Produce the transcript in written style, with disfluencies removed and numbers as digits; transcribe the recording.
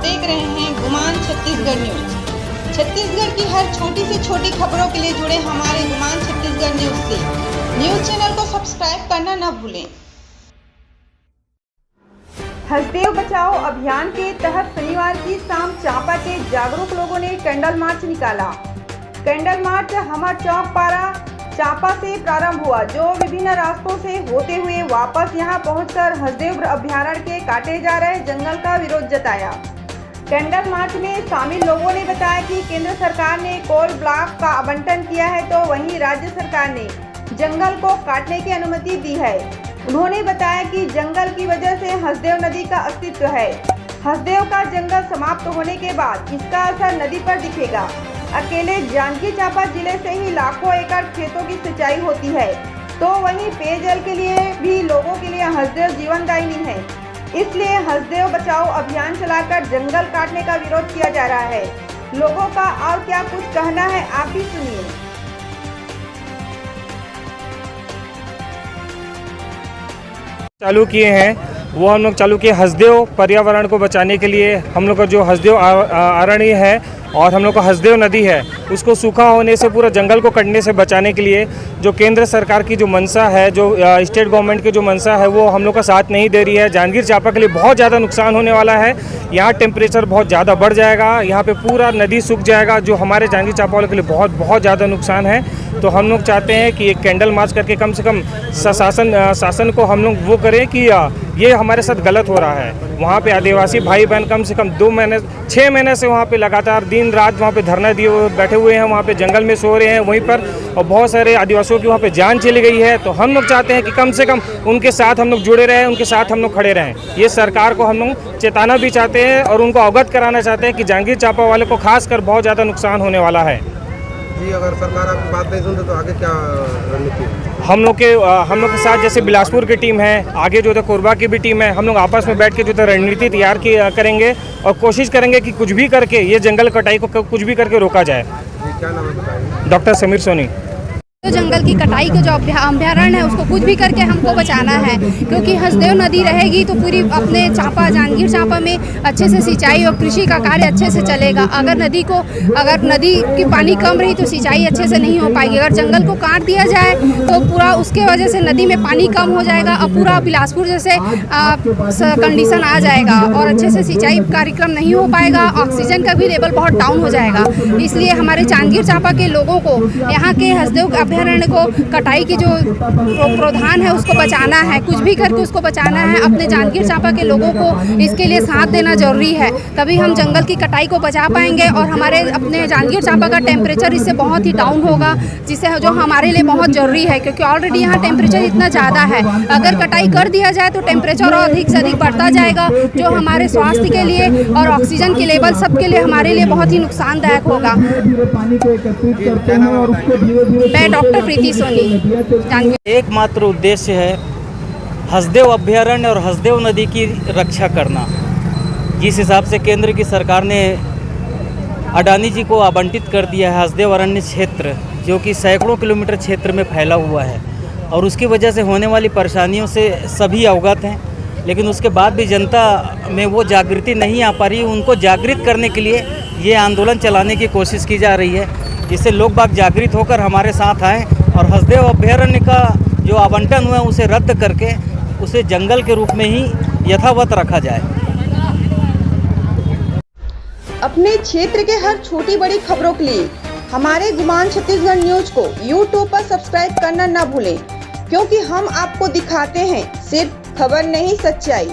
देख रहे हैं गुमान छत्तीसगढ़ न्यूज। छत्तीसगढ़ की हर छोटी से छोटी खबरों के लिए जुड़े हमारे गुमान छत्तीसगढ़ न्यूज से। न्यूज चैनल को सब्सक्राइब करना न भूलें। हसदेव बचाओ अभियान के तहत शनिवार की शाम चांपा के जागरूक लोगों ने कैंडल मार्च निकाला। कैंडल मार्च हमर चौक पारा चांपा से प्रारंभ हुआ, जो विभिन्न रास्तों से होते हुए वापस यहां पहुंचकर हसदेव अभयारण्य के काटे जा रहे जंगल का विरोध जताया। कैंडल मार्च में शामिल लोगों ने बताया कि केंद्र सरकार ने कोल ब्लॉक का आवंटन किया है, तो वहीं राज्य सरकार ने जंगल को काटने की अनुमति दी है। उन्होंने बताया कि जंगल की वजह से हसदेव नदी का अस्तित्व है। हसदेव का जंगल समाप्त होने के बाद इसका असर नदी पर दिखेगा। अकेले जांजगीर चांपा जिले से ही लाखों एकड़ खेतों की सिंचाई होती है, तो वहीं पेयजल के लिए भी लोगों के लिए हसदेव जीवनदायिनी है। इसलिए हसदेव बचाओ अभियान चलाकर जंगल काटने का विरोध किया जा रहा है। लोगों का और क्या कुछ कहना है, आप भी सुनिए। चालू किए हैं वो हम लोग चालू किए हसदेव पर्यावरण को बचाने के लिए। हम लोग का जो हसदेव अरण्य है और हम लोग का हसदेव नदी है, उसको सूखा होने से पूरा जंगल को कटने से बचाने के लिए जो केंद्र सरकार की जो मंशा है, जो स्टेट गवर्नमेंट की जो मंशा है, वो हम लोग का साथ नहीं दे रही है। जांजगीर चांपा के लिए बहुत ज़्यादा नुकसान होने वाला है। यहाँ टेम्परेचर बहुत ज़्यादा बढ़ जाएगा, यहाँ पे पूरा नदी सूख जाएगा, जो हमारे जांजगीर चांपा वालों के लिए बहुत ज़्यादा नुकसान है। तो हम लोग चाहते हैं कि एक कैंडल मार्च करके कम से कम शासन को हम लोग वो करें कि ये हमारे साथ गलत हो रहा है। वहाँ पे आदिवासी भाई बहन कम से कम 6 महीने से वहाँ पे लगातार दिन रात वहाँ पे धरना दिए बैठे हुए हैं, वहाँ पे जंगल में सो रहे हैं वहीं पर, और बहुत सारे आदिवासियों की वहाँ पे जान चली गई है। तो हम लोग चाहते हैं कि कम से कम उनके साथ हम लोग जुड़े रहें, उनके साथ हम लोग खड़े रहें। ये सरकार को हम लोग चेताना भी चाहते हैं और उनको अवगत कराना चाहते हैं कि जांजगीर चांपा वाले को खासकर बहुत ज़्यादा नुकसान होने वाला है। जी, अगर सरकार आपकी बात नहीं सुनते तो आगे क्या रणनीति है? हम लोग के साथ जैसे बिलासपुर की टीम है, आगे जो है कोरबा की भी टीम है, हम लोग आपस में बैठ के जो है रणनीति तैयार करेंगे और कोशिश करेंगे कि कुछ भी करके ये जंगल कटाई को कुछ भी करके रोका जाए। क्या नाम है बताइए? डॉक्टर समीर सोनी। तो जंगल की कटाई के जो अभयारण्य है उसको कुछ भी करके हमको बचाना है, क्योंकि हसदेव नदी रहेगी तो पूरी अपने चांपा जांजगीर चांपा में अच्छे से सिंचाई और कृषि का कार्य अच्छे से चलेगा। अगर नदी की पानी कम रही तो सिंचाई अच्छे से नहीं हो पाएगी। अगर जंगल को काट दिया जाए तो पूरा उसके वजह से नदी में पानी कम हो जाएगा और पूरा बिलासपुर जैसे कंडीशन आ जाएगा और अच्छे से सिंचाई कार्यक्रम नहीं हो पाएगा। ऑक्सीजन का भी लेवल बहुत डाउन हो जाएगा। इसलिए हमारे जांजगीर चांपा के लोगों को यहाँ के हसदेव अभयारण्य को कटाई की जो प्रावधान है उसको बचाना है, कुछ भी करके उसको बचाना है। अपने जांजगीर चांपा के लोगों को इसके लिए साथ देना जरूरी है, तभी हम जंगल की कटाई को बचा पाएंगे और हमारे अपने जांजगीर चांपा का टेम्परेचर इससे बहुत ही डाउन होगा, जिससे जो हमारे लिए बहुत ज़रूरी है, क्योंकि ऑलरेडी यहाँ टेम्परेचर इतना ज़्यादा है। अगर कटाई कर दिया जाए तो टेम्परेचर और अधिक से अधिक बढ़ता जाएगा, जो हमारे स्वास्थ्य के लिए और ऑक्सीजन के लेवल सबके लिए हमारे लिए बहुत ही नुकसानदायक होगा। मैं डॉक्टर प्रीति सोनी। एकमात्र उद्देश्य है हसदेव अभयारण्य और हसदेव नदी की रक्षा करना। जिस हिसाब से केंद्र की सरकार ने अडानी जी को आवंटित कर दिया है हसदेव अरण्य क्षेत्र, जो कि सैकड़ों किलोमीटर क्षेत्र में फैला हुआ है, और उसकी वजह से होने वाली परेशानियों से सभी अवगत हैं, लेकिन उसके बाद भी जनता में वो जागृति नहीं आ पा रही। उनको जागृत करने के लिए ये आंदोलन चलाने की कोशिश की जा रही है, जिससे लोग बाग जागृत होकर हमारे साथ आएँ और हसदेव अभयारण्य का जो आवंटन हुआ है उसे रद्द करके उसे जंगल के रूप में ही यथावत रखा जाए। अपने क्षेत्र के हर छोटी बड़ी खबरों के लिए हमारे गुमान छत्तीसगढ़ न्यूज को YouTube पर सब्सक्राइब करना न भूलें, क्योंकि हम आपको दिखाते हैं सिर्फ खबर नहीं, सच्चाई।